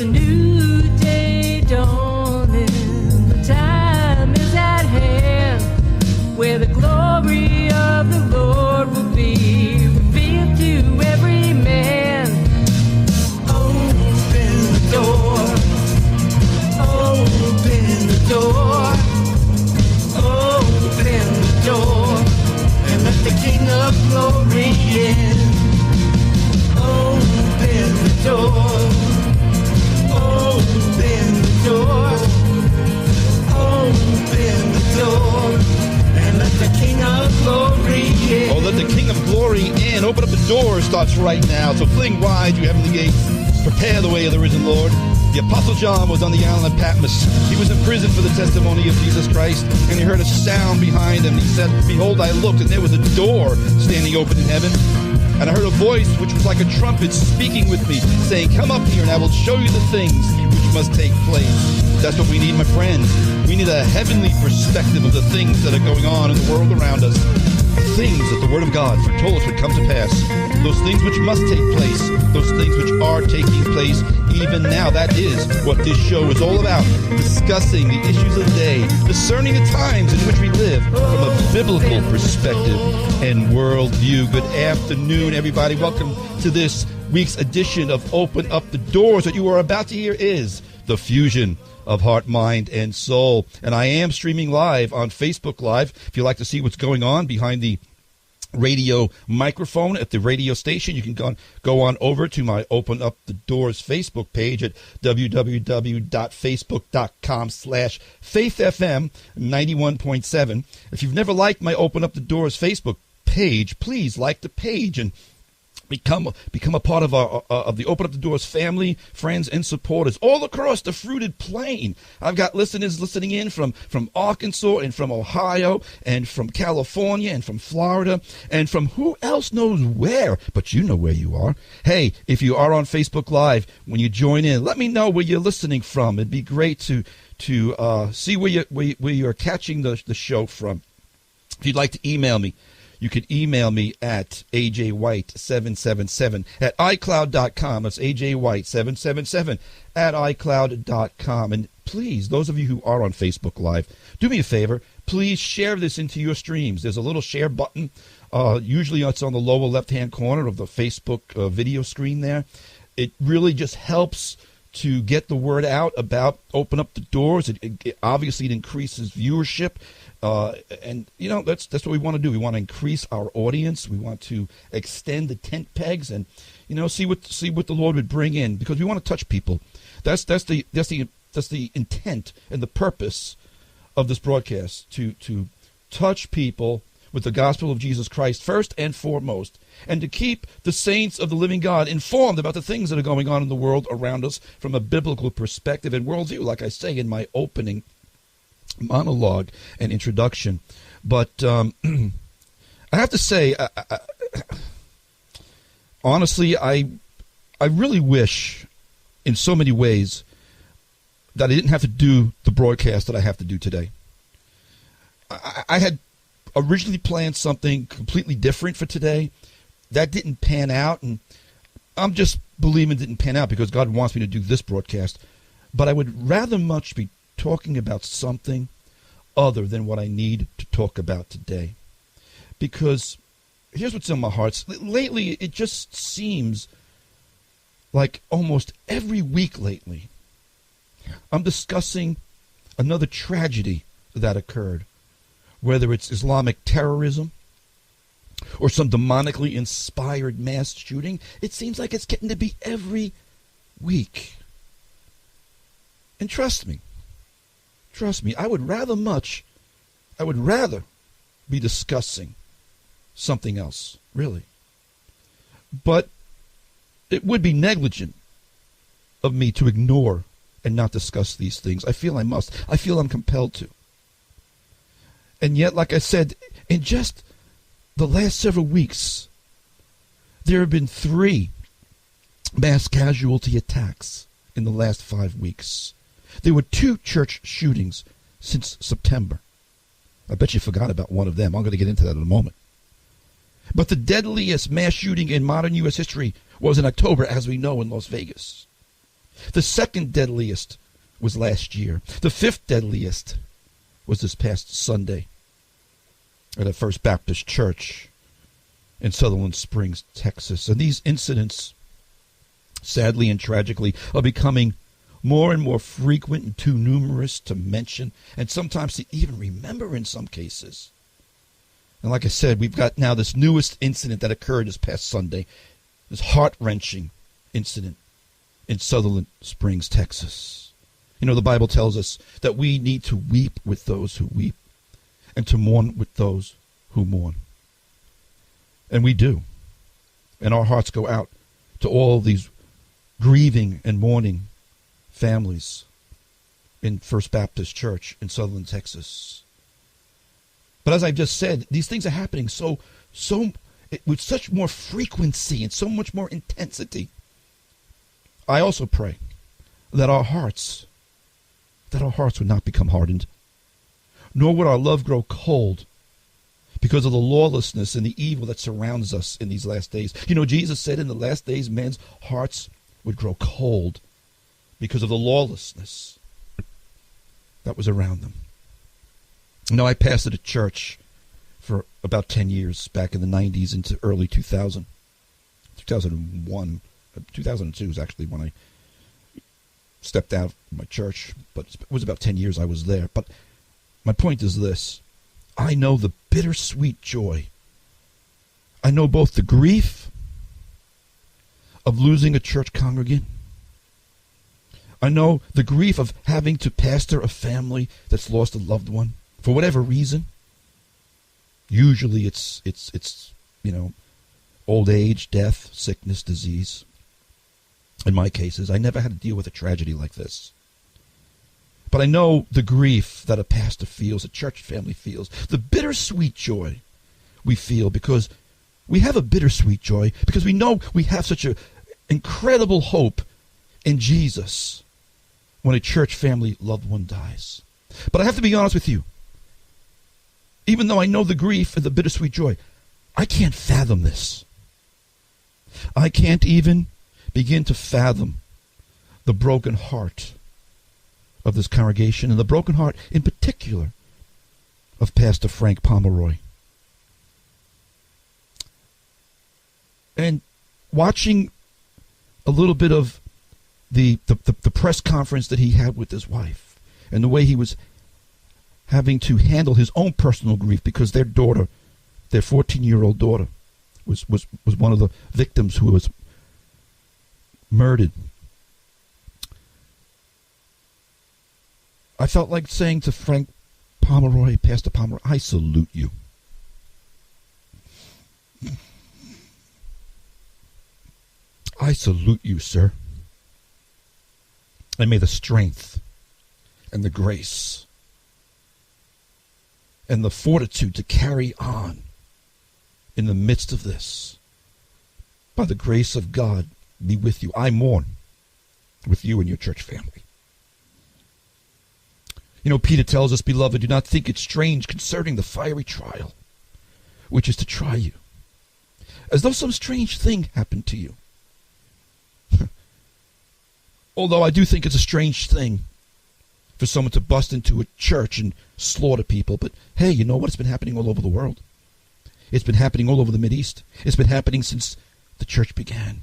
It's a new day dawning. The time is at hand where the glory of the Lord will be revealed to every man. Open the door. Open the door. Open the door. And let the King of Glory in. Open the door. Open the door. Open the door. And let the King of Glory in. Oh, let the King of Glory in. Open up the door starts right now. So fling wide, you heavenly gates. Prepare the way of the risen Lord. The Apostle John was on the island of Patmos. He was in prison for the testimony of Jesus Christ, and he heard a sound behind him. He said, "Behold, I looked, and there was a door standing open in heaven. And I heard a voice which was like a trumpet speaking with me, saying, 'Come up here, and I will show you the things which must take place.'" That's what we need, my friends. We need a heavenly perspective of the things that are going on in the world around us. Things that the Word of God foretold us would come to pass. Those things which must take place. Those things which are taking place even now. That is what this show is all about. Discussing the issues of the day. Discerning the times in which we live from a biblical perspective and worldview. Good afternoon, everybody. Welcome to this week's edition of Open Up the Doors. What you are about to hear is the fusion of heart, mind, and soul. And I am streaming live on Facebook Live. If you'd like to see what's going on behind the radio microphone at the radio station, you can go on over to my Open Up the Doors Facebook page at www.facebook.com/faithfm 91.7. If you've never liked my Open Up the Doors Facebook page, please like the page and become a part of the Open Up the Doors family, friends, and supporters all across the fruited plain. I've got listeners listening in from Arkansas and from Ohio and from California and from Florida and from who else knows where, but you know where you are. Hey, if you are on Facebook Live, when you join in, let me know where you're listening from. It'd be great to see where you're catching the show from. If you'd like to email me, you can email me at ajwhite777 at iCloud.com. That's ajwhite777 at iCloud.com. And please, those of you who are on Facebook Live, do me a favor. Please share this into your streams. There's a little share button. Usually it's on the lower left-hand corner of the Facebook video screen there. It really just helps to get the word out about Open Up the Doors. It obviously it increases viewership. And you know that's what we want to do. We want to increase our audience. We want to extend the tent pegs, and see what the Lord would bring in, because we want to touch people. That's the intent and the purpose of this broadcast, to touch people with the gospel of Jesus Christ first and foremost, and to keep the saints of the living God informed about the things that are going on in the world around us from a biblical perspective and worldview, like I say in my opening monologue and introduction. But I have to say, honestly, I really wish in so many ways that I didn't have to do the broadcast that I have to do today. I had originally planned something completely different for today. That didn't pan out, and I'm just believing it didn't pan out because God wants me to do this broadcast. But I would rather much be talking about something other than what I need to talk about today. Because here's what's in my heart. Lately, it just seems like almost every week lately, I'm discussing another tragedy that occurred, whether it's Islamic terrorism or some demonically inspired mass shooting. It seems like it's getting to be every week. And trust me, I would rather be discussing something else, really. But it would be negligent of me to ignore and not discuss these things. I feel I must. I feel I'm compelled to. And yet, like I said, in just the last several weeks, there have been 3 mass casualty attacks in the last 5 weeks. There were 2 church shootings since September. I bet you forgot about one of them. I'm going to get into that in a moment. But the deadliest mass shooting in modern U.S. history was in October, as we know, in Las Vegas. The second deadliest was last year. The fifth deadliest was this past Sunday at a First Baptist Church in Sutherland Springs, Texas. And these incidents, sadly and tragically, are becoming more and more frequent and too numerous to mention, and sometimes to even remember in some cases. And like I said, we've got now this newest incident that occurred this past Sunday, this heart-wrenching incident in Sutherland Springs, Texas. You know, the Bible tells us that we need to weep with those who weep and to mourn with those who mourn. And we do. And our hearts go out to all these grieving and mourning families in First Baptist Church in Sutherland, Texas. But as I've just said, these things are happening with such more frequency and so much more intensity. I also pray that our hearts would not become hardened, nor would our love grow cold because of the lawlessness and the evil that surrounds us in these last days. You know, Jesus said in the last days, men's hearts would grow cold because of the lawlessness that was around them. You know, I pastored a church for about 10 years back in the 90s into early 2000. 2001, 2002 was actually when I stepped out of my church, but it was about 10 years I was there. But my point is this: I know the bittersweet joy. I know both the grief of losing a church congregant. I know the grief of having to pastor a family that's lost a loved one for whatever reason. Usually it's old age, death, sickness, disease. In my cases, I never had to deal with a tragedy like this. But I know the grief that a pastor feels, a church family feels, the bittersweet joy we feel because we have a bittersweet joy because we know we have such an incredible hope in Jesus when a church family loved one dies. But I have to be honest with you. Even though I know the grief and the bittersweet joy, I can't fathom this. I can't even begin to fathom the broken heart of this congregation and the broken heart in particular of Pastor Frank Pomeroy. And watching a little bit of the press conference that he had with his wife and the way he was having to handle his own personal grief because their daughter, their 14-year-old daughter, was one of the victims who was murdered. I felt like saying to Frank Pomeroy, Pastor Pomeroy, I salute you. I salute you, sir. And may the strength and the grace and the fortitude to carry on in the midst of this, by the grace of God, be with you. I mourn with you and your church family. You know, Peter tells us, beloved, do not think it strange concerning the fiery trial, which is to try you, as though some strange thing happened to you. Although I do think it's a strange thing for someone to bust into a church and slaughter people. But hey, you know what? It's been happening all over the world. It's been happening all over the Mideast. It's been happening since the church began.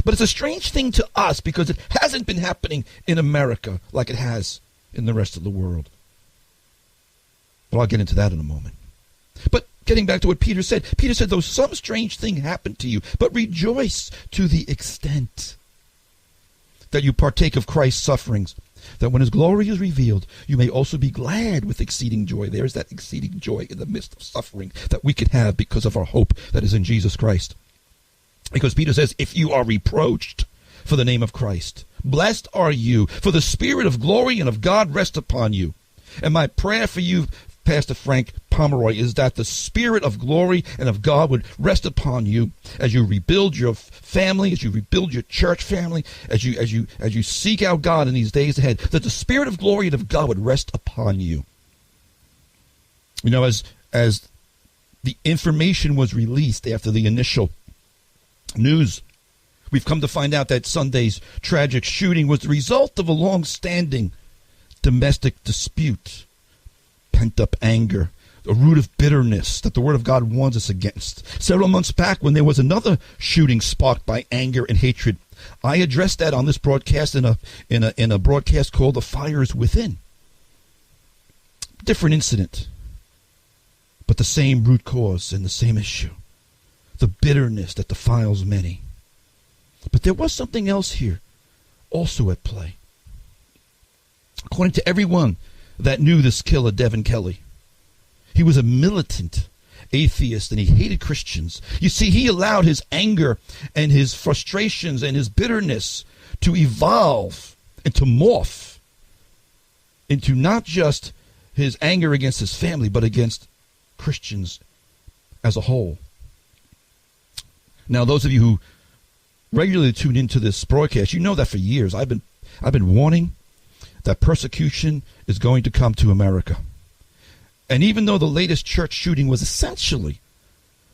But it's a strange thing to us because it hasn't been happening in America like it has in the rest of the world. But I'll get into that in a moment. But getting back to what Peter said, though some strange thing happened to you, but rejoice to the extent that you partake of Christ's sufferings, that when his glory is revealed, you may also be glad with exceeding joy. There is that exceeding joy in the midst of suffering that we can have because of our hope that is in Jesus Christ. Because Peter says, if you are reproached for the name of Christ, blessed are you, for the Spirit of glory and of God rest upon you. And my prayer for you, Pastor Frank Pomeroy, is that the Spirit of glory and of God would rest upon you as you rebuild your family, as you rebuild your church family, as you seek out God in these days ahead, that the Spirit of glory and of God would rest upon you. You know, as the information was released after the initial news We've come to find out that Sunday's tragic shooting was the result of a long-standing domestic dispute, pent-up anger, a root of bitterness that the Word of God warns us against. Several months back, when there was another shooting sparked by anger and hatred, I addressed that on this broadcast in a broadcast called "The Fire Is Within." Different incident, but the same root cause and the same issue: the bitterness that defiles many. But there was something else here, also at play. According to everyone that knew this killer, Devin Kelly, he was a militant atheist and he hated Christians. You see, he allowed his anger and his frustrations and his bitterness to evolve and to morph into not just his anger against his family, but against Christians as a whole. Now, those of you who regularly tune into this broadcast, you know that for years I've been warning that persecution is going to come to America. And even though the latest church shooting was essentially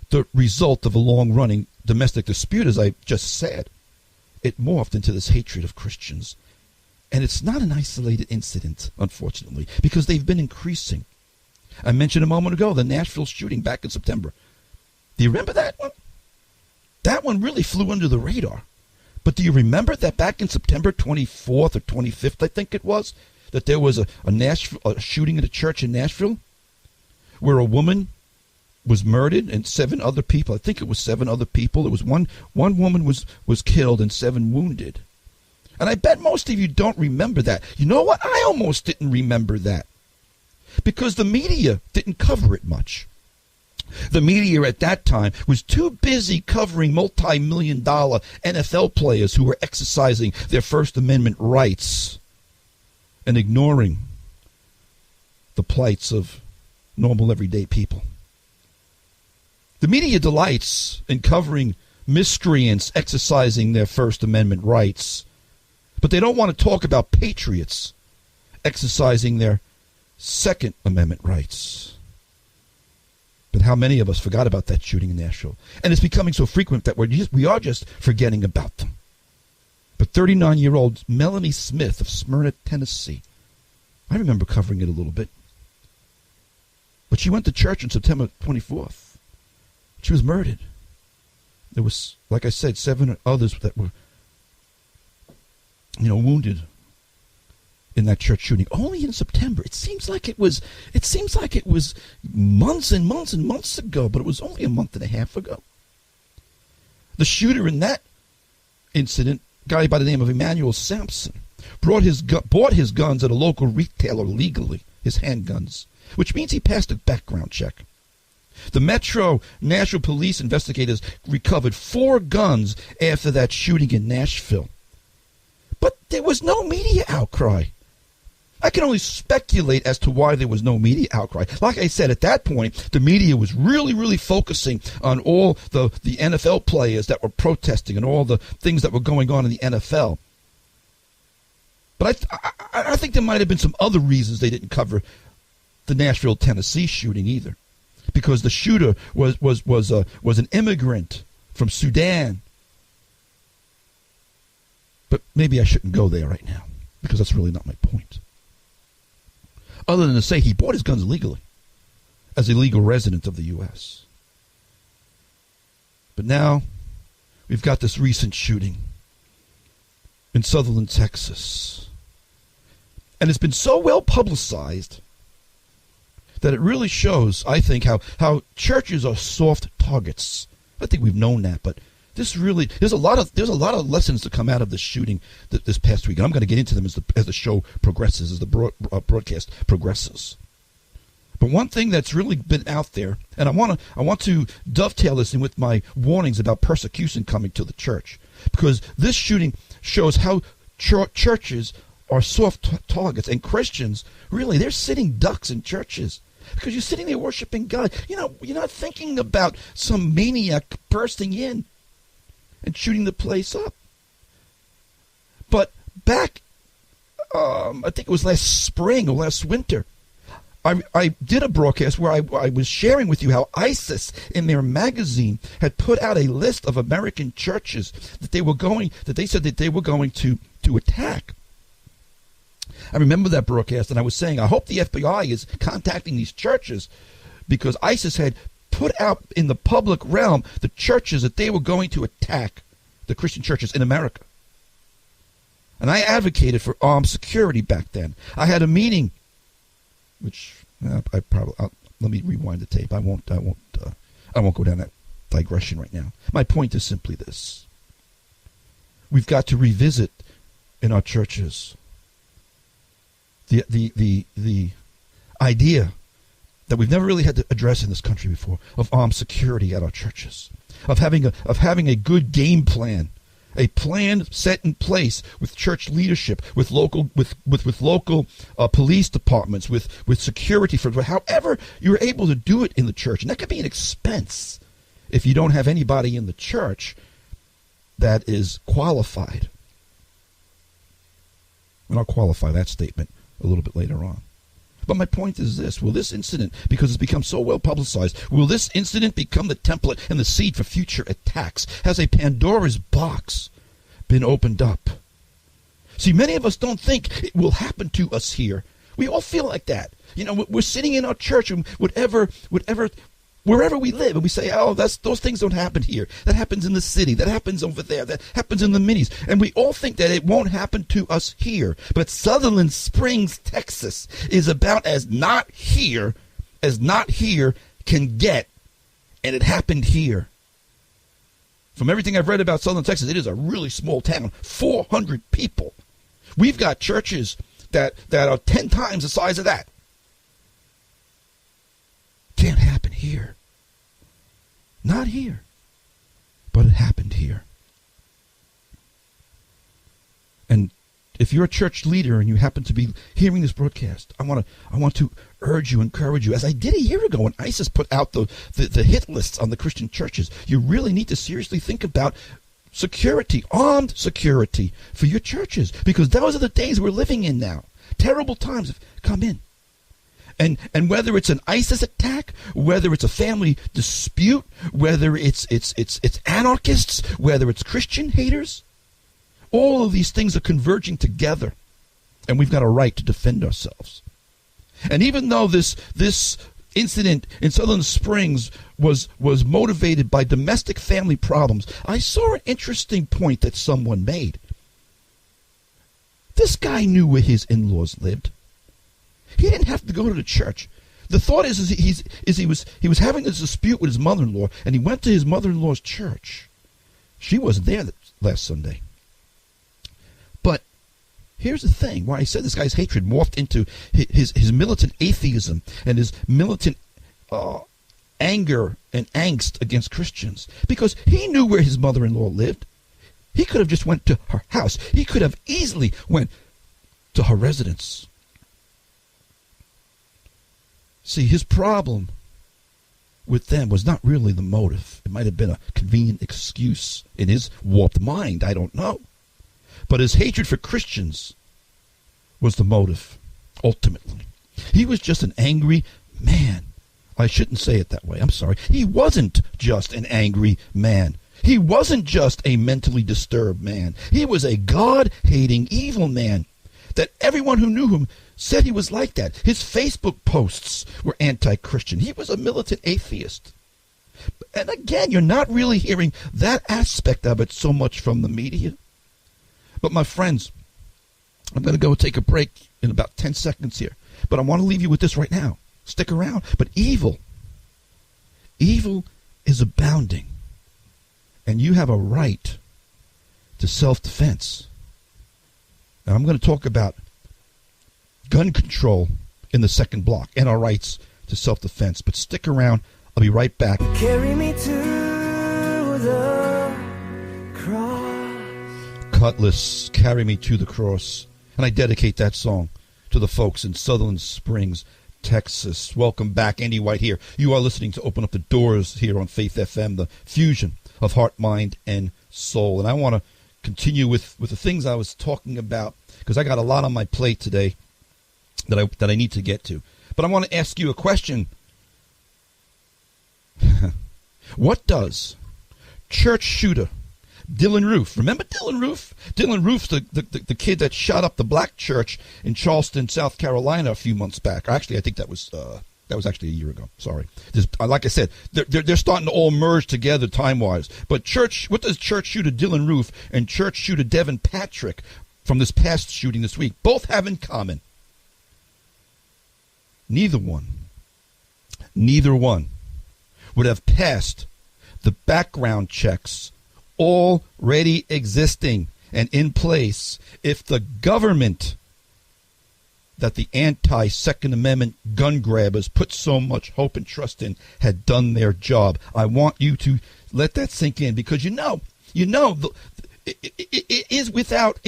the result of a long-running domestic dispute, as I just said, it morphed into this hatred of Christians. And it's not an isolated incident, unfortunately, because they've been increasing. I mentioned a moment ago the Nashville shooting back in September. Do you remember that one? That one really flew under the radar. But do you remember that back in September 24th or 25th, I think it was, that there was a shooting at a church in Nashville where a woman was murdered and 7 other people, I think it was 7 other people. It was one woman was killed and 7 wounded. And I bet most of you don't remember that. You know what? I almost didn't remember that because the media didn't cover it much. The media at that time was too busy covering multi-million-dollar NFL players who were exercising their First Amendment rights and ignoring the plights of normal, everyday people. The media delights in covering miscreants exercising their First Amendment rights, but they don't want to talk about patriots exercising their Second Amendment rights. But how many of us forgot about that shooting in Nashville? And it's becoming so frequent that we are just forgetting about them. But 39-year-old Melanie Smith of Smyrna, Tennessee, I remember covering it a little bit. But she went to church on September 24th. She was murdered. There was, like I said, 7 others that were, wounded in that church shooting. Only in September. It seems like it was months and months and months ago, but it was only a month and a half ago. The shooter in that incident, a guy by the name of Emmanuel Sampson, bought his guns at a local retailer legally, his handguns, which means he passed a background check. The Metro Nashville Police investigators recovered 4 guns after that shooting in Nashville. But there was no media outcry. I can only speculate as to why there was no media outcry. Like I said, at that point, the media was really, really focusing on all the NFL players that were protesting and all the things that were going on in the NFL. But I think there might have been some other reasons they didn't cover the Nashville, Tennessee shooting either, because the shooter was an immigrant from Sudan. But maybe I shouldn't go there right now, because that's really not my point. Other than to say he bought his guns legally as a legal resident of the U.S. But now we've got this recent shooting in Sutherland, Texas. And it's been so well publicized that it really shows, I think, how churches are soft targets. I think we've known that, but there's a lot of lessons to come out of this shooting this past week. And I'm going to get into them as the show progresses, as the broadcast progresses. But one thing that's really been out there, and I want to dovetail this in with my warnings about persecution coming to the church, because this shooting shows how churches are soft targets, and Christians, really, they're sitting ducks in churches. Because you're sitting there worshiping God. You're not thinking about some maniac bursting in and shooting the place up. But back, I think it was last spring or last winter, I did a broadcast where I was sharing with you how ISIS in their magazine had put out a list of American churches that they said they were going to attack. I remember that broadcast, and I was saying, I hope the FBI is contacting these churches, because ISIS had put out in the public realm the churches that they were going to attack, the Christian churches in America. And I advocated for armed security back then. I had a meeting, which let me rewind the tape. I won't go down that digression right now. My point is simply this: we've got to revisit in our churches the idea that we've never really had to address in this country before, of armed security at our churches, of having a good game plan, a plan set in place with church leadership, with local police departments, with security for however you're able to do it in the church. And that could be an expense if you don't have anybody in the church that is qualified. And I'll qualify that statement a little bit later on. But my point is this: will this incident, because it's become so well publicized, will this incident become the template and the seed for future attacks? Has a Pandora's box been opened up? See, many of us don't think it will happen to us here. We all feel like that. You know, we're sitting in our church and wherever we live, and we say, oh, those things don't happen here. That happens in the city. That happens over there. That happens in the minis. And we all think that it won't happen to us here. But Sutherland Springs, Texas is about as not here can get. And it happened here. From everything I've read about Sutherland, Texas, it is a really small town. 400 people. We've got churches that are 10 times the size of that. Can't happen here. Not here. But it happened here. And if you're a church leader and you happen to be hearing this broadcast, I want to urge you, encourage you, as I did a year ago when ISIS put out the hit lists on the Christian churches. You really need to seriously think about security, armed security for your churches, because those are the days we're living in now. Terrible times have come in. And whether it's an ISIS attack, whether it's a family dispute, whether it's anarchists, whether it's Christian haters, all of these things are converging together, and we've got a right to defend ourselves. And even though this incident in Sutherland Springs was motivated by domestic family problems, I saw an interesting point that someone made. This guy knew where his in-laws lived. He didn't have to go to the church. The thought is he was having this dispute with his mother-in-law, and he went to his mother-in-law's church. She wasn't there last Sunday. But here's the thing: why I said this guy's hatred morphed into his militant atheism and his militant anger and angst against Christians, because he knew where his mother-in-law lived. He could have just went to her house. He could have easily went to her residence. See, his problem with them was not really the motive. It might have been a convenient excuse in his warped mind. I don't know. But his hatred for Christians was the motive, ultimately. He was just an angry man. I shouldn't say it that way. I'm sorry. He wasn't just an angry man. He wasn't just a mentally disturbed man. He was a God-hating, evil man that everyone who knew him said he was like that. His Facebook posts were anti-Christian. He was a militant atheist. And again, you're not really hearing that aspect of it so much from the media. But my friends, I'm going to go take a break in about 10 seconds here. But I want to leave you with this right now. Stick around. But evil is abounding. And you have a right to self-defense. And I'm going to talk about gun control in the second block and our rights to self-defense. But stick around. I'll be right back. Carry me to the cross. Cutlass, Carry Me to the Cross. And I dedicate that song to the folks in Sutherland Springs, Texas. Welcome back. Andy White here. You are listening to Open Up the Doors here on Faith FM, the fusion of heart, mind, and soul. And I want to continue with the things I was talking about, because I got a lot on my plate today that I need to get to. But I want to ask you a question. What does church shooter Dylan Roof, remember Dylan Roof? Dylan Roof's the kid that shot up the black church in Charleston, South Carolina a few months back. Actually, I think that was actually a year ago. Sorry. Like I said, they're starting to all merge together time-wise. But what does church shooter Dylan Roof and church shooter Devin Patrick from this past shooting this week both have in common? Neither one would have passed the background checks already existing and in place if the government that the anti-Second Amendment gun grabbers put so much hope and trust in had done their job. I want you to let that sink in, because it is without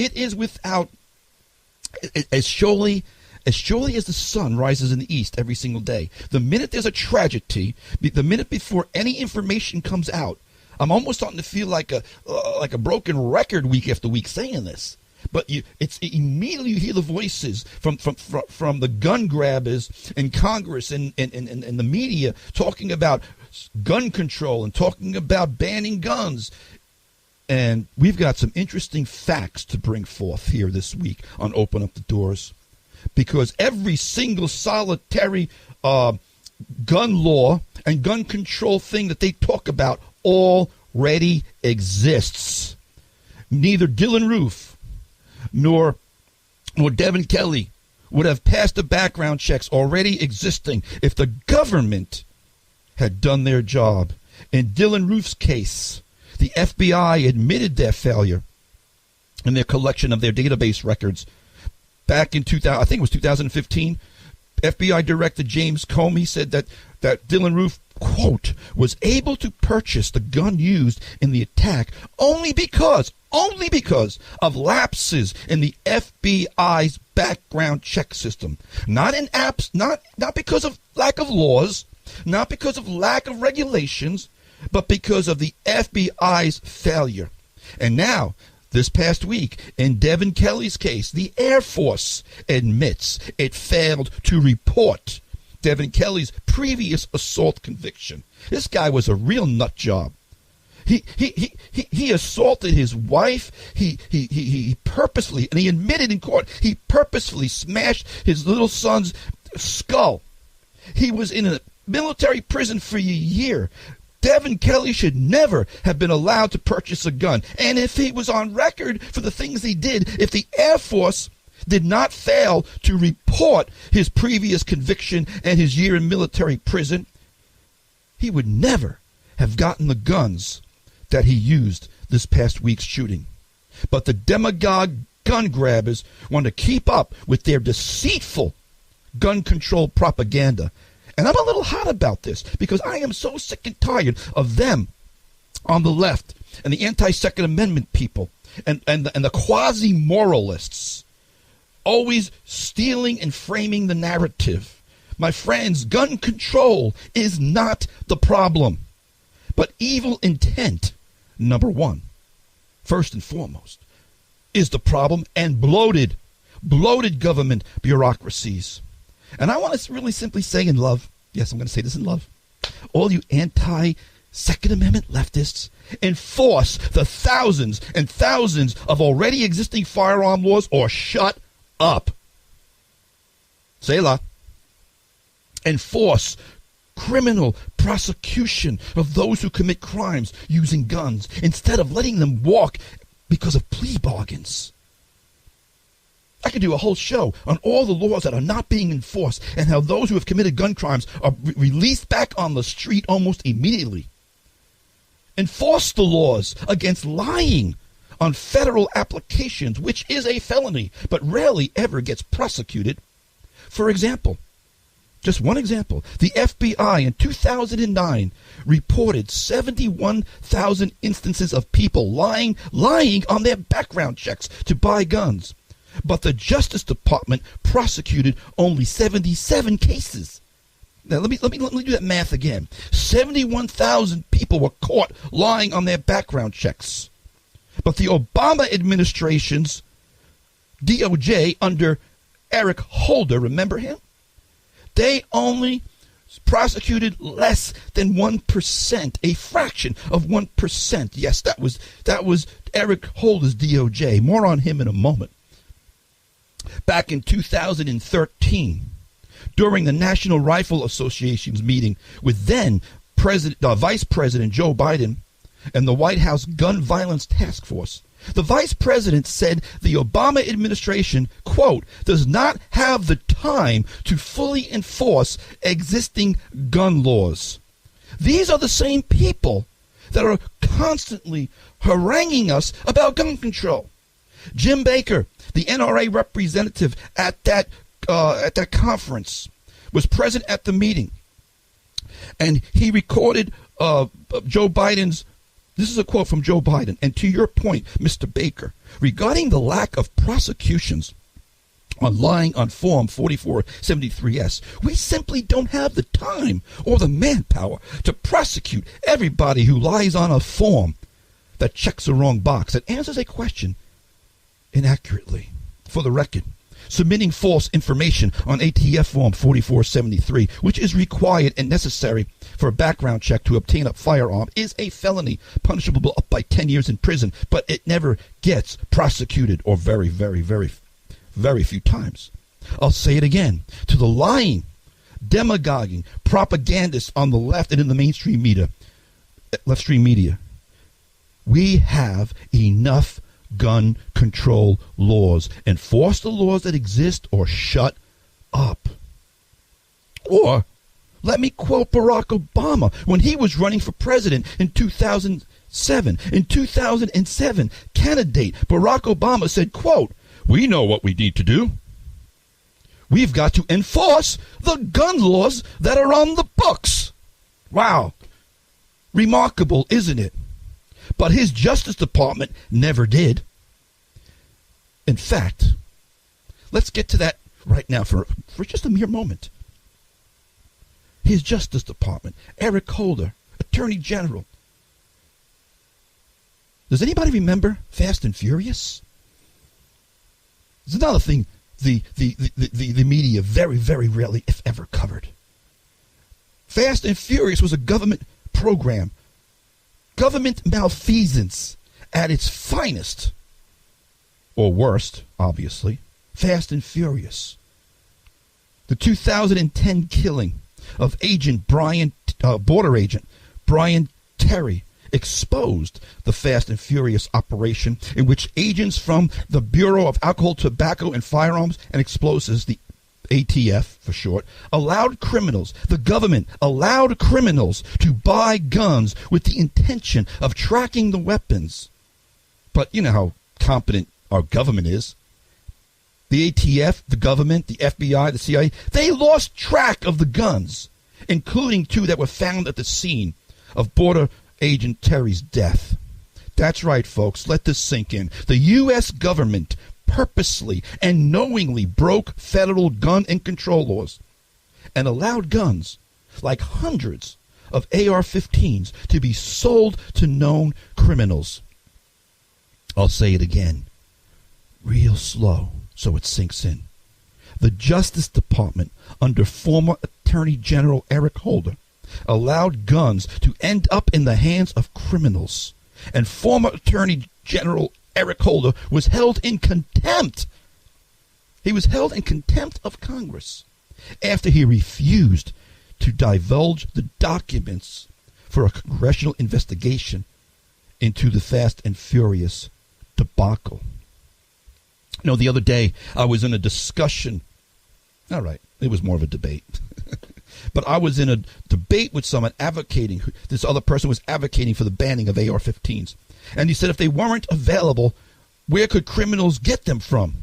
as surely as the sun rises in the east every single day. The minute there's a tragedy, the minute before any information comes out, I'm almost starting to feel like a broken record week after week saying this. But immediately you hear the voices from the gun grabbers in Congress and the media talking about gun control and talking about banning guns. And we've got some interesting facts to bring forth here this week on Open Up the Doors, because every single solitary gun law and gun control thing that they talk about already exists. Neither Dylan Roof nor Devin Kelly would have passed the background checks already existing if the government had done their job. In Dylan Roof's case, the FBI admitted their failure in their collection of their database records back in 2015. FBI Director James Comey said that Dylan Roof, quote, was able to purchase the gun used in the attack only because of lapses in the FBI's background check system. Not because of lack of laws, not because of lack of regulations, but because of the FBI's failure. And now, this past week, in Devin Kelly's case, the Air Force admits it failed to report Devin Kelly's previous assault conviction. This guy was a real nut job. He assaulted his wife. He purposely, and he admitted in court, he purposefully smashed his little son's skull. He was in a military prison for a year. Devin Kelly should never have been allowed to purchase a gun. And if he was on record for the things he did, if the Air Force did not fail to report his previous conviction and his year in military prison, he would never have gotten the guns that he used this past week's shooting. But the demagogue gun grabbers want to keep up with their deceitful gun control propaganda. And I'm a little hot about this because I am so sick and tired of them on the left and the anti-Second Amendment people and the quasi-moralists always stealing and framing the narrative. My friends, gun control is not the problem, but evil intent, number one, first and foremost, is the problem, and bloated government bureaucracies. And I want to really simply say in love, yes, I'm going to say this in love, all you anti-Second Amendment leftists, enforce the thousands and thousands of already existing firearm laws or shut up. Selah. Enforce criminal prosecution of those who commit crimes using guns instead of letting them walk because of plea bargains. I could do a whole show on all the laws that are not being enforced and how those who have committed gun crimes are released back on the street almost immediately. Enforce the laws against lying on federal applications, which is a felony, but rarely ever gets prosecuted. For example, just one example, the FBI in 2009 reported 71,000 instances of people lying on their background checks to buy guns. But the Justice Department prosecuted only 77 cases. Now, let me do that math again. 71,000 people were caught lying on their background checks. But the Obama administration's DOJ under Eric Holder, remember him? They only prosecuted less than 1%, a fraction of 1%. Yes, that was Eric Holder's DOJ. More on him in a moment. Back in 2013, during the National Rifle Association's meeting with then Vice President Joe Biden and the White House Gun Violence Task Force, the vice president said the Obama administration, quote, does not have the time to fully enforce existing gun laws. These are the same people that are constantly haranguing us about gun control. Jim Baker, the NRA representative at that conference, was present at the meeting, and he recorded Joe Biden's. This is a quote from Joe Biden. And to your point, Mr. Baker, regarding the lack of prosecutions on lying on Form 4473S, we simply don't have the time or the manpower to prosecute everybody who lies on a form that checks the wrong box, that answers a question inaccurately. For the record, submitting false information on ATF Form 4473, which is required and necessary for a background check to obtain a firearm, is a felony punishable up by 10 years in prison, but it never gets prosecuted, or very, very, very, very few times. I'll say it again. To the lying, demagoguing propagandists on the left and in the mainstream media, we have enough gun control laws. Enforce the laws that exist or shut up. Or let me quote Barack Obama when he was running for president in 2007. In 2007, candidate Barack Obama said, quote, we know what we need to do. We've got to enforce the gun laws that are on the books. Wow. Remarkable, isn't it? But his Justice Department never did. In fact, let's get to that right now for just a mere moment. His Justice Department, Eric Holder, Attorney General. Does anybody remember Fast and Furious? It's another thing the media very, very rarely, if ever, covered. Fast and Furious was a government program. Government malfeasance at its finest. Or worst, obviously. Fast and Furious. The 2010 killing of border agent Brian Terry exposed the Fast and Furious operation in which agents from the Bureau of Alcohol, Tobacco, and Firearms and Explosives, the ATF for short, the government allowed criminals to buy guns with the intention of tracking the weapons. But you know how competent our government is. The ATF, the government, the FBI, the CIA, they lost track of the guns, including 2 that were found at the scene of Border Agent Terry's death. That's right, folks. Let this sink in. The U.S. government purposely and knowingly broke federal gun and control laws and allowed guns, like hundreds of AR-15s, to be sold to known criminals. I'll say it again, real slow, so it sinks in. The Justice Department, under former Attorney General Eric Holder, allowed guns to end up in the hands of criminals. And former Attorney General Eric Holder was held in contempt. He was held in contempt of Congress after he refused to divulge the documents for a congressional investigation into the Fast and Furious debacle. You know, the other day I was in a discussion. All right, it was more of a debate. But I was in a debate with someone advocating, this other person was advocating for the banning of AR-15s. And he said if they weren't available, where could criminals get them from?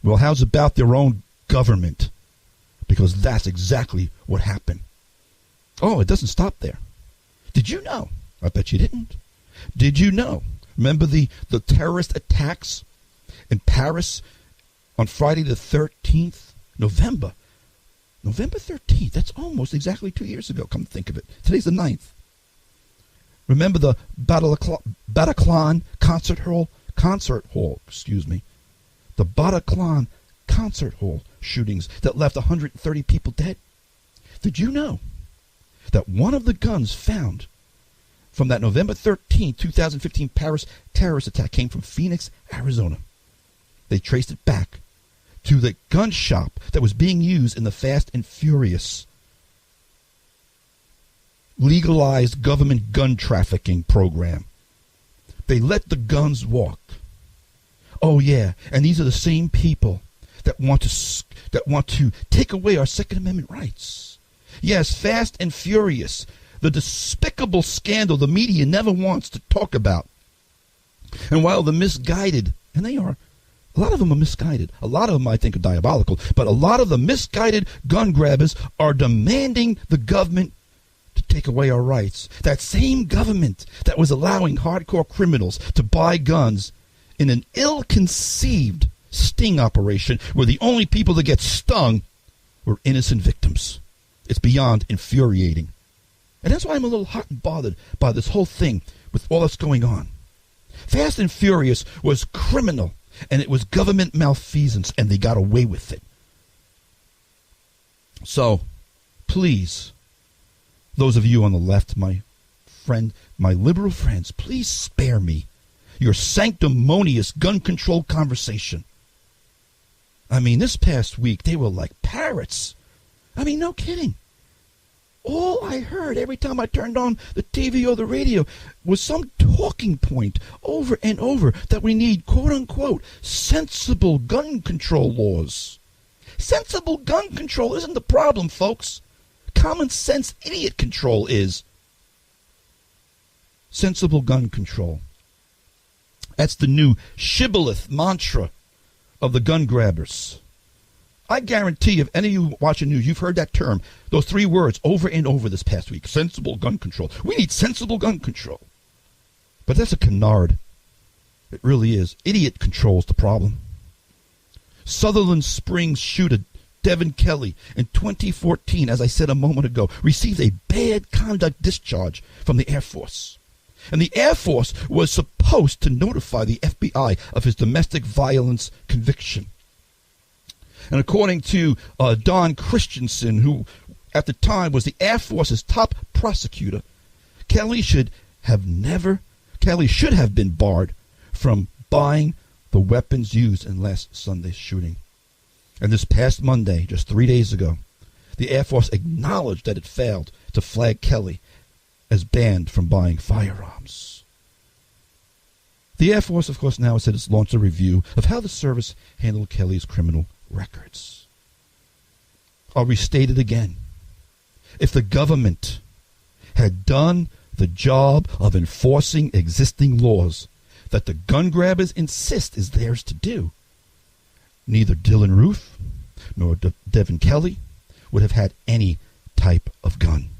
Well, how's about their own government? Because that's exactly what happened. Oh, it doesn't stop there. Did you know? I bet you didn't. Did you know? Remember the terrorist attacks in Paris on Friday the 13th? November 13th. That's almost exactly 2 years ago, come to think of it. Today's the 9th. Remember the Bataclan concert hall? The Bataclan concert hall shootings that left 130 people dead? Did you know that one of the guns found from that November 13, 2015 Paris terrorist attack came from Phoenix, Arizona? They traced it back to the gun shop that was being used in the Fast and Furious legalized government gun trafficking program. They let the guns walk. Oh yeah, and these are the same people that want to take away our Second Amendment rights. Yes, Fast and Furious, the despicable scandal the media never wants to talk about. And while the misguided, and they are, a lot of them are misguided. A lot of them I think are diabolical, but a lot of the misguided gun grabbers are demanding the government to take away our rights. That same government that was allowing hardcore criminals to buy guns in an ill-conceived sting operation where the only people that get stung were innocent victims. It's beyond infuriating. And that's why I'm a little hot and bothered by this whole thing with all that's going on. Fast and Furious was criminal, and it was government malfeasance, and they got away with it. So, please, those of you on the left, my liberal friends, please spare me your sanctimonious gun control conversation. I mean, this past week, they were like parrots. I mean, no kidding. All I heard every time I turned on the TV or the radio was some talking point over and over that we need, quote unquote, sensible gun control laws. Sensible gun control isn't the problem, folks. Common sense idiot control is. Sensible gun control. That's the new shibboleth mantra of the gun grabbers. I guarantee if any of you watching news, you've heard that term, those three words over and over this past week. Sensible gun control. We need sensible gun control. But that's a canard. It really is. Idiot control's the problem. Sutherland Springs shooter Devin Kelly in 2014, as I said a moment ago, received a bad conduct discharge from the Air Force. And the Air Force was supposed to notify the FBI of his domestic violence conviction. And according to Don Christensen, who at the time was the Air Force's top prosecutor, Kelly should have been barred from buying the weapons used in last Sunday's shooting. And this past Monday, just 3 days ago, the Air Force acknowledged that it failed to flag Kelly as banned from buying firearms. The Air Force, of course, now has said it's launched a review of how the service handled Kelly's criminal records. I'll restate it again. If the government had done the job of enforcing existing laws that the gun grabbers insist is theirs to do, neither Dylan Roof nor Devin Kelly would have had any type of gun.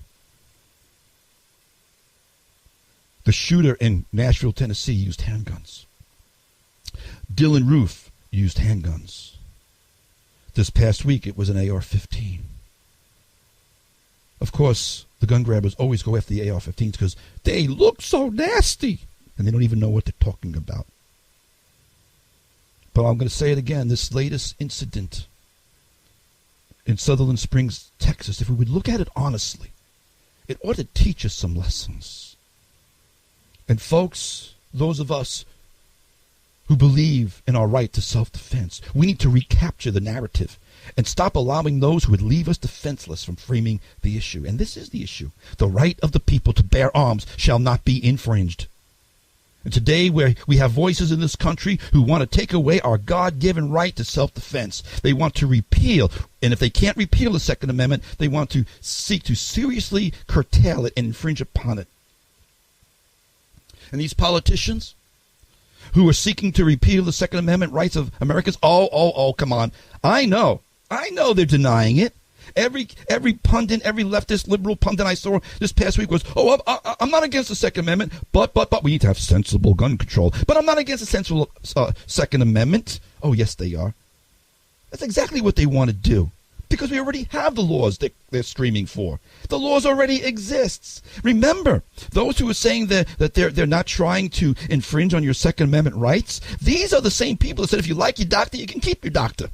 The shooter in Nashville, Tennessee used handguns. Dylan Roof used handguns. This past week it was an AR-15. Of course, the gun grabbers always go after the AR-15s because they look so nasty and they don't even know what they're talking about. But I'm going to say it again, this latest incident in Sutherland Springs, Texas, if we would look at it honestly, it ought to teach us some lessons. And folks, those of us who believe in our right to self-defense, we need to recapture the narrative and stop allowing those who would leave us defenseless from framing the issue. And this is the issue. The right of the people to bear arms shall not be infringed. And today where we have voices in this country who want to take away our God-given right to self-defense. They want to repeal, and if they can't repeal the Second Amendment, they want to seek to seriously curtail it and infringe upon it. And these politicians who are seeking to repeal the Second Amendment rights of Americans, come on. I know they're denying it. Every pundit, every leftist liberal pundit I saw this past week was, I'm not against the Second Amendment, but we need to have sensible gun control. But I'm not against the sensible Second Amendment. Oh, yes, they are. That's exactly what they want to do. Because we already have the laws they're screaming for. The laws already exist. Remember, those who are saying that they're not trying to infringe on your Second Amendment rights, these are the same people that said if you like your doctor, you can keep your doctor.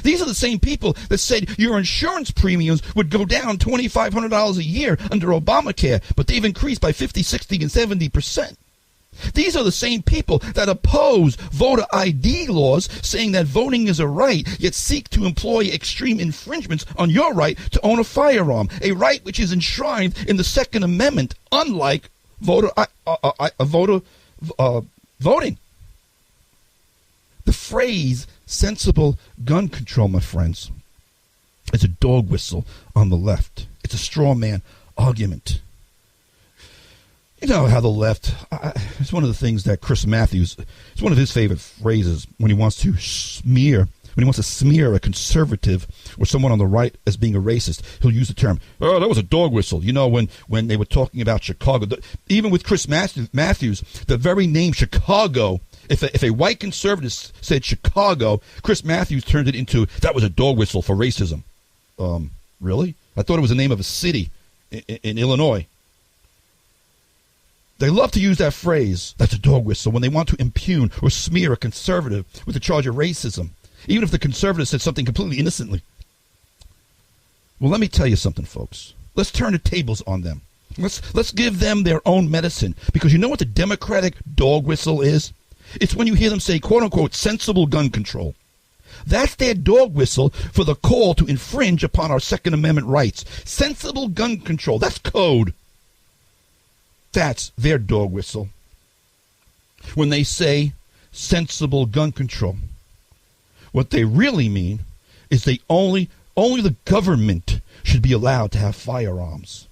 These are the same people that said your insurance premiums would go down $2,500 a year under Obamacare, but they've increased by 50, 60, and 70%. These are the same people that oppose voter ID laws, saying that voting is a right, yet seek to employ extreme infringements on your right to own a firearm, a right which is enshrined in the Second Amendment, unlike voting. The phrase sensible gun control, my friends, is a dog whistle on the left. It's a straw man argument. You know how the left, it's one of the things that Chris Matthews, it's one of his favorite phrases when he wants to smear a conservative or someone on the right as being a racist. He'll use the term, oh, that was a dog whistle. You know, when they were talking about Chicago, even with Chris Matthews, the very name Chicago, if a white conservative said Chicago, Chris Matthews turned it into, that was a dog whistle for racism. Really? I thought it was the name of a city in Illinois. They love to use that phrase, that's a dog whistle, when they want to impugn or smear a conservative with a charge of racism, even if the conservative said something completely innocently. Well, let me tell you something, folks. Let's turn the tables on them. Let's give them their own medicine, because you know what the Democratic dog whistle is? It's when you hear them say, quote-unquote, sensible gun control. That's their dog whistle for the call to infringe upon our Second Amendment rights. Sensible gun control, that's code. That's their dog whistle. When they say sensible gun control, what they really mean is they only the government should be allowed to have firearms.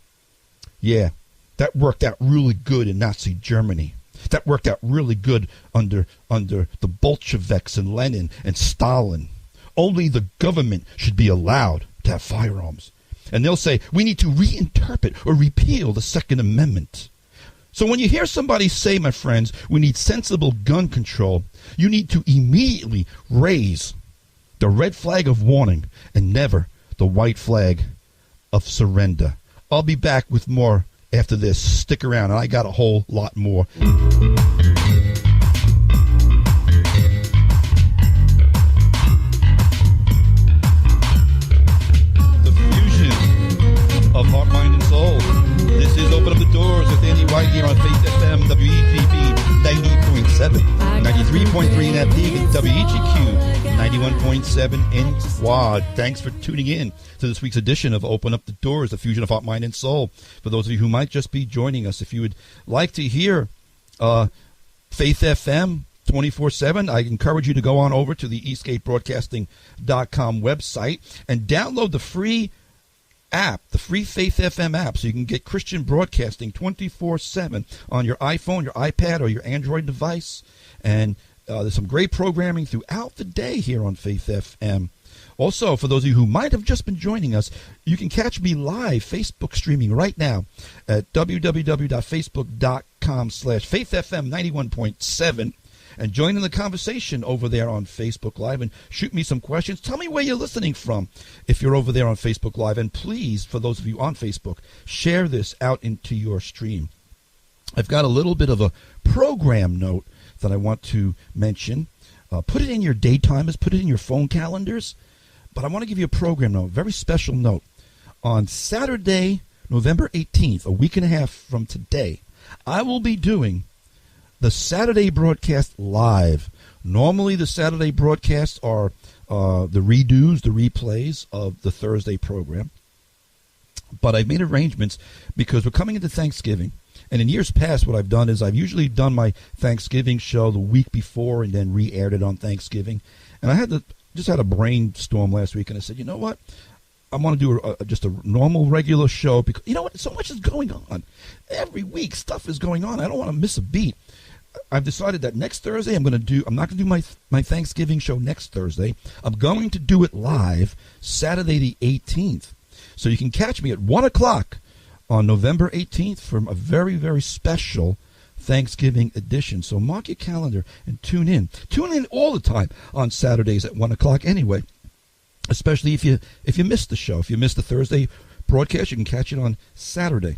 Yeah, that worked out really good in Nazi Germany. That worked out really good under the Bolsheviks and Lenin and Stalin. Only the government should be allowed to have firearms. And they'll say, we need to reinterpret or repeal the Second Amendment. So when you hear somebody say, my friends, we need sensible gun control, you need to immediately raise the red flag of warning and never the white flag of surrender. I'll be back with more after this. Stick around, and I got a whole lot more. The fusion of heart, mind, and soul. This is Open Up the Doors with Andy White here on Faith FM, WEGB 90.7, 93.3 in FD, and WEGQ 91.7 in Quad. Thanks for tuning in to this week's edition of Open Up the Doors, the fusion of heart, mind, and soul. For those of you who might just be joining us, if you would like to hear Faith FM 24/7, I encourage you to go on over to the eastgatebroadcasting.com website and download the free app, the free Faith FM app, so you can get Christian broadcasting 24/7 on your iPhone, your iPad, or your Android device. And there's some great programming throughout the day here on Faith FM. Also, for those of you who might have just been joining us, you can catch me live Facebook streaming right now at www.facebook.com/FaithFM 91.7 and join in the conversation over there on Facebook Live and shoot me some questions. Tell me where you're listening from if you're over there on Facebook Live. And please, for those of you on Facebook, share this out into your stream. I've got a little bit of a program note that I want to mention. Put it in your daytimers, put it in your phone calendars. But I want to give you a program note, a very special note. On Saturday, November 18th, a week and a half from today, I will be doing the Saturday broadcast live. Normally the Saturday broadcasts are the redos, the replays of the Thursday program. But I've made arrangements because we're coming into Thanksgiving. And in years past, what I've done is I've usually done my Thanksgiving show the week before and then re-aired it on Thanksgiving. And I just had a brainstorm last week, and I said, you know what? I want to do just a normal, regular show because, you know what? So much is going on. Every week, stuff is going on. I don't want to miss a beat. I've decided that next Thursday I'm not going to do my Thanksgiving show next Thursday. I'm going to do it live Saturday the 18th. So you can catch me at 1 o'clock on November 18th from a very, very special Thanksgiving edition. So mark your calendar and tune in. Tune in all the time on Saturdays at 1 o'clock anyway, especially if you missed the show. If you missed the Thursday broadcast, you can catch it on Saturday.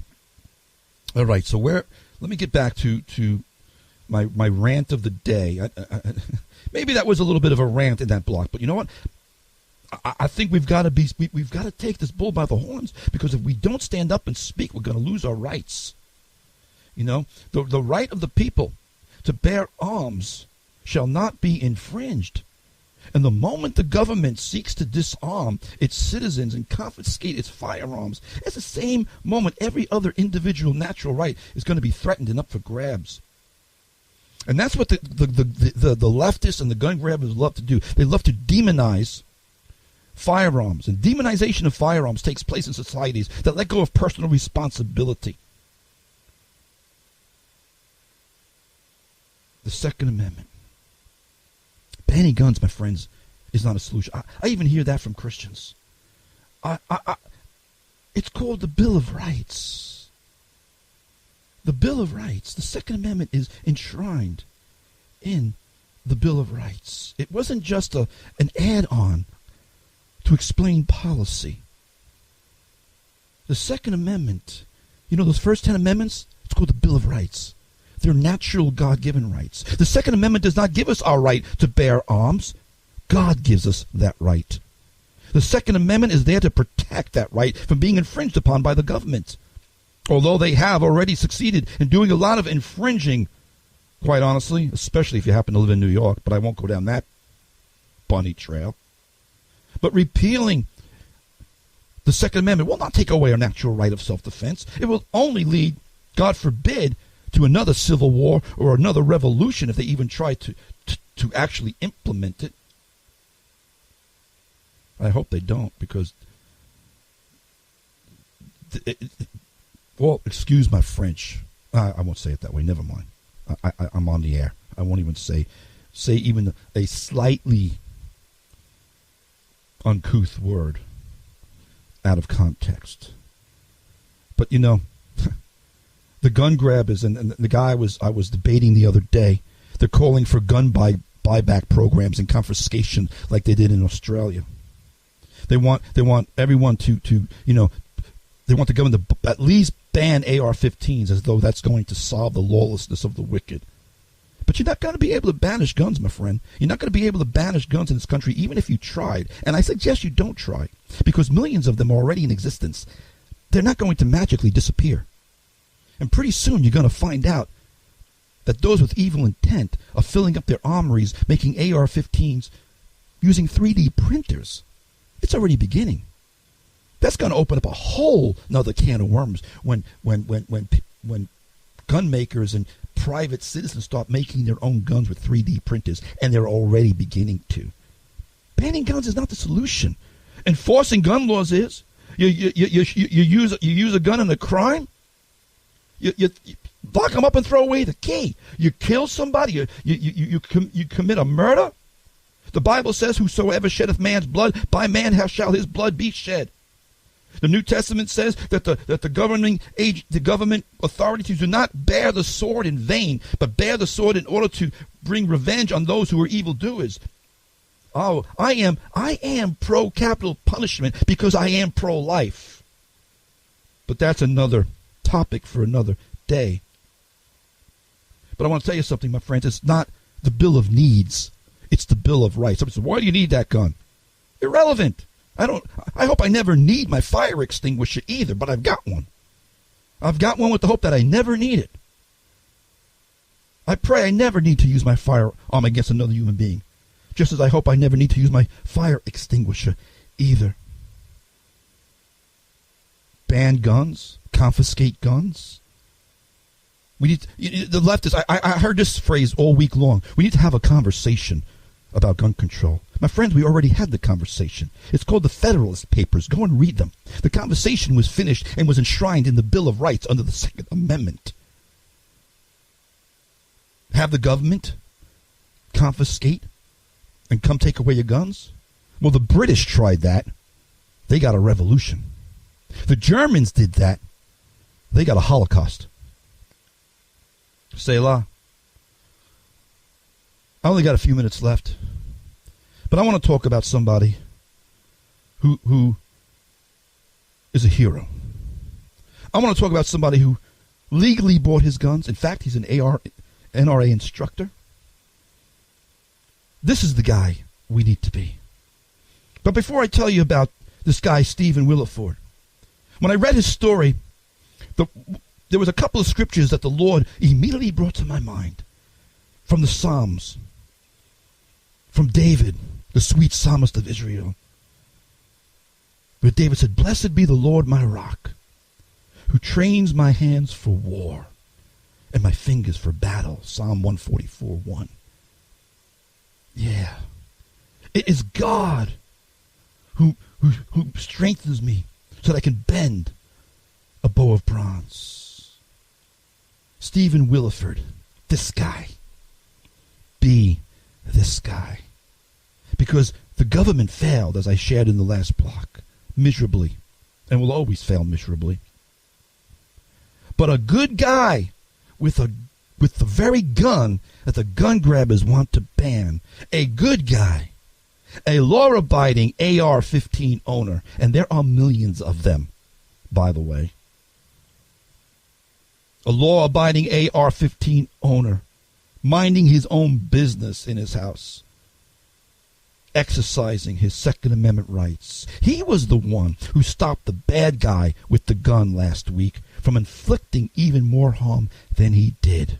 All right, so let me get back to my rant of the day. Maybe that was a little bit of a rant in that block, but you know what? I think we've got to take this bull by the horns, because if we don't stand up and speak, we're going to lose our rights. You know, the right of the people to bear arms shall not be infringed. And the moment the government seeks to disarm its citizens and confiscate its firearms, it's the same moment every other individual natural right is going to be threatened and up for grabs. And that's what the leftists and the gun grabbers love to do. They love to demonize firearms. And demonization of firearms takes place in societies that let go of personal responsibility. The Second Amendment. Banning guns, my friends, is not a solution. I even hear that from Christians. It's called the Bill of Rights. The Bill of Rights. The Second Amendment is enshrined in the Bill of Rights. It wasn't just an add-on to explain policy. The Second Amendment, you know, those first 10 amendments, it's called the Bill of Rights. They're natural God-given rights. The Second Amendment does not give us our right to bear arms. God gives us that right. The Second Amendment is there to protect that right from being infringed upon by the government. Although they have already succeeded in doing a lot of infringing, quite honestly, especially if you happen to live in New York, but I won't go down that bunny trail. But repealing the Second Amendment will not take away our natural right of self-defense. It will only lead, God forbid, to another civil war or another revolution if they even try to actually implement it. I hope they don't, because well, excuse my French. I won't say it that way. Never mind. I'm on the air. I won't even say even a slightly uncouth word out of context. But you know, the gun grabbers and the guy I was debating the other day, they're calling for gun buyback programs and confiscation like they did in Australia. They want everyone to you know, they want the government to at least ban AR-15s, as though that's going to solve the lawlessness of the wicked. But you're not going to be able to banish guns, my friend. You're not going to be able to banish guns in this country, even if you tried. And I suggest you don't try, because millions of them are already in existence. They're not going to magically disappear. And pretty soon you're going to find out that those with evil intent are filling up their armories, making AR-15s using 3D printers. It's already beginning. That's going to open up a whole another can of worms when gun makers and private citizens start making their own guns with 3D printers, and they're already beginning to. Banning guns is not the solution. Enforcing gun laws is. You use a gun in a crime. You lock them up and throw away the key. You kill somebody. You commit a murder. The Bible says, "Whosoever sheddeth man's blood, by man shall his blood be shed." The New Testament says that the government authorities do not bear the sword in vain, but bear the sword in order to bring revenge on those who are evildoers. Oh, I am pro-capital punishment because I am pro-life. But that's another topic for another day. But I want to tell you something, my friends. It's not the Bill of Needs. It's the Bill of Rights. Somebody says, why do you need that gun? Irrelevant. I hope I never need my fire extinguisher either, but I've got one. I've got one with the hope that I never need it. I pray I never need to use my firearm against another human being, just as I hope I never need to use my fire extinguisher either. Ban guns, confiscate guns. We need the leftists. I heard this phrase all week long. We need to have a conversation about gun control. My friends, we already had the conversation. It's called the Federalist Papers. Go and read them. The conversation was finished and was enshrined in the Bill of Rights under the Second Amendment. Have the government confiscate and come take away your guns? Well, the British tried that. They got a revolution. The Germans did that. They got a Holocaust. Selah. I only got a few minutes left, but I want to talk about somebody who is a hero. I want to talk about somebody who legally bought his guns. In fact, he's an NRA instructor. This is the guy we need to be. But before I tell you about this guy, Stephen Williford, when I read his story, there was a couple of scriptures that the Lord immediately brought to my mind from the Psalms, from David, the sweet psalmist of Israel, where David said, "Blessed be the Lord my rock, who trains my hands for war and my fingers for battle." Psalm 144:1. Yeah. It is God who strengthens me so that I can bend a bow of bronze. Stephen Williford, this guy. Be this guy. Because the government failed, as I shared in the last block, miserably, and will always fail miserably. But a good guy with the very gun that the gun grabbers want to ban, a good guy, a law-abiding AR-15 owner, and there are millions of them, by the way. A law-abiding AR-15 owner, minding his own business in his house, exercising his Second Amendment rights. He was the one who stopped the bad guy with the gun last week from inflicting even more harm than he did.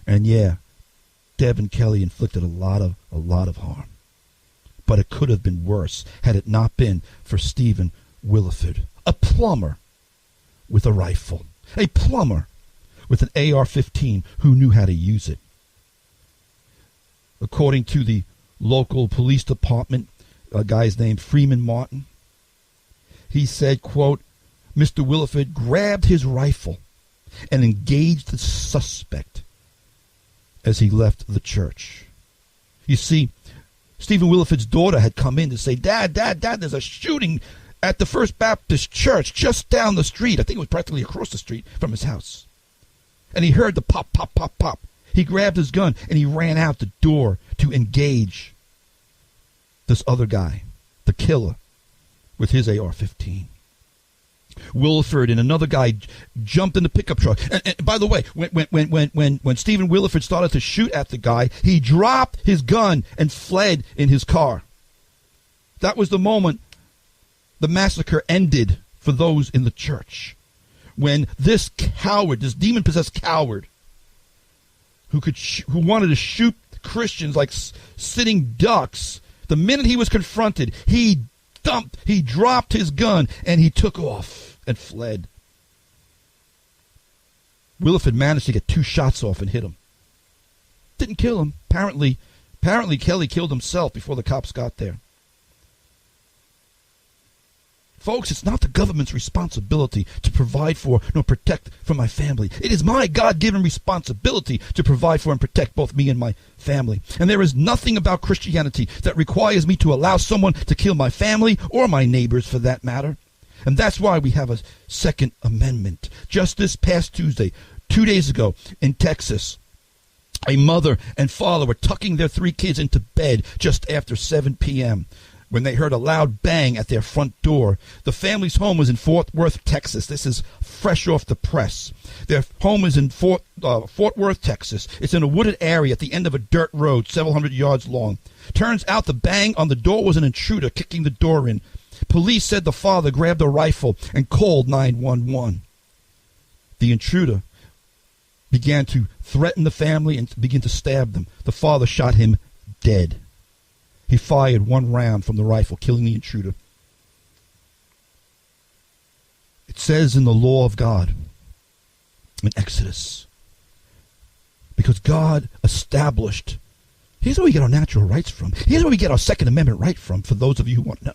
And yeah, Devin Kelley inflicted a lot of harm. But it could have been worse had it not been for Stephen Williford, a plumber with a rifle, a plumber with an AR-15 who knew how to use it. According to the local police department, a guy's named Freeman Martin, he said, quote, Mr. Williford grabbed his rifle and engaged the suspect as he left the church. You see, Stephen Williford's daughter had come in to say, Dad, there's a shooting at the First Baptist Church just down the street. I think it was practically across the street from his house. And he heard the pop, pop, pop, pop. He grabbed his gun and he ran out the door to engage this other guy, the killer, with his AR-15. Williford and another guy jumped in the pickup truck. And by the way, when Stephen Williford started to shoot at the guy, he dropped his gun and fled in his car. That was the moment the massacre ended for those in the church. When this coward, this demon-possessed coward, who wanted to shoot Christians like sitting ducks, the minute he was confronted, he dropped his gun and he took off and fled. Williford managed to get 2 shots off and hit him. Didn't kill him. Apparently Kelley killed himself before the cops got there. Folks, it's not the government's responsibility to provide for nor protect for my family. It is my God-given responsibility to provide for and protect both me and my family. And there is nothing about Christianity that requires me to allow someone to kill my family or my neighbors for that matter. And that's why we have a Second Amendment. Just this past Tuesday, 2 days ago in Texas, a mother and father were tucking their 3 kids into bed just after 7 p.m. when they heard a loud bang at their front door. The family's home was in Fort Worth, Texas. This is fresh off the press. Their home is in Fort Worth, Texas. It's in a wooded area at the end of a dirt road, several hundred yards long. Turns out the bang on the door was an intruder kicking the door in. Police said the father grabbed a rifle and called 911. The intruder began to threaten the family and begin to stab them. The father shot him dead. He fired 1 round from the rifle, killing the intruder. It says in the law of God, in Exodus, because God established, here's where we get our natural rights from. Here's where we get our Second Amendment right from, for those of you who want to know.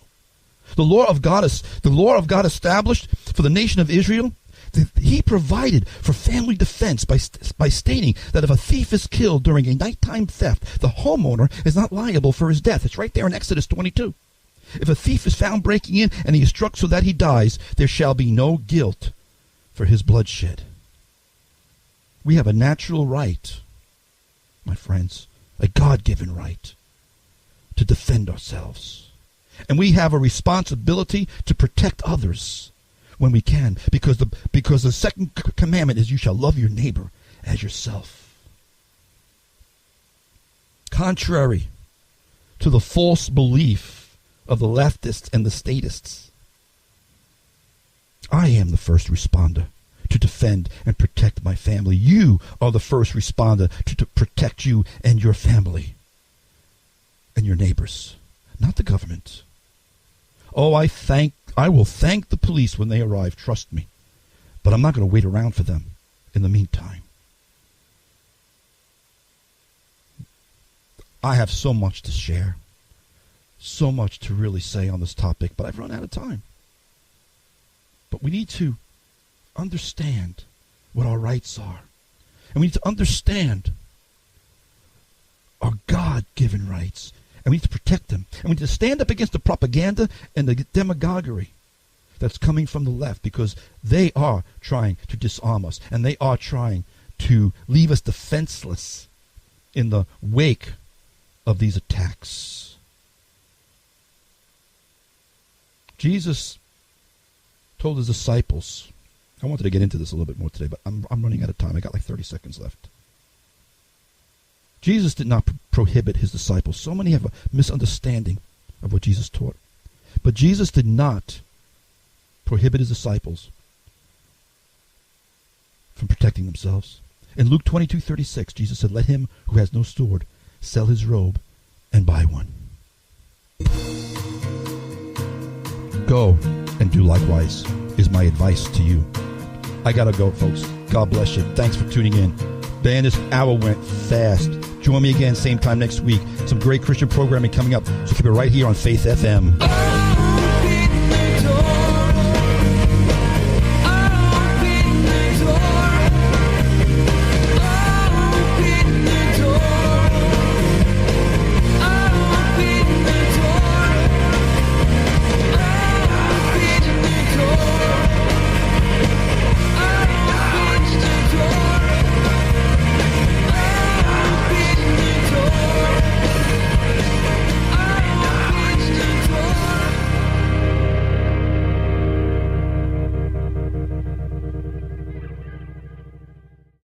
The law of God established for the nation of Israel. He provided for family defense by stating that if a thief is killed during a nighttime theft, the homeowner is not liable for his death. It's right there in Exodus 22. If a thief is found breaking in and he is struck so that he dies, there shall be no guilt for his bloodshed. We have a natural right, my friends, a God-given right to defend ourselves. And we have a responsibility to protect others when we can, because the second commandment is you shall love your neighbor as yourself. Contrary to the false belief of the leftists and the statists. I am the first responder to defend and protect my family. You are the first responder to protect you and your family and your neighbors, not the government. Oh, I will thank the police when they arrive, trust me. But I'm not going to wait around for them in the meantime. I have so much to share, so much to really say on this topic, but I've run out of time. But we need to understand what our rights are. And we need to understand our God-given rights. And we need to protect them. And we need to stand up against the propaganda and the demagoguery that's coming from the left, because they are trying to disarm us. And they are trying to leave us defenseless in the wake of these attacks. Jesus told his disciples, I wanted to get into this a little bit more today, but I'm running out of time. I got like 30 seconds left. Jesus did not prohibit his disciples. So many have a misunderstanding of what Jesus taught. But Jesus did not prohibit his disciples from protecting themselves. In Luke 22:36, Jesus said, "Let him who has no sword sell his robe and buy one." Go and do likewise is my advice to you. I gotta go, folks. God bless you. Thanks for tuning in. Man, this hour went fast. Join me again, same time next week. Some great Christian programming coming up. So keep it right here on Faith FM.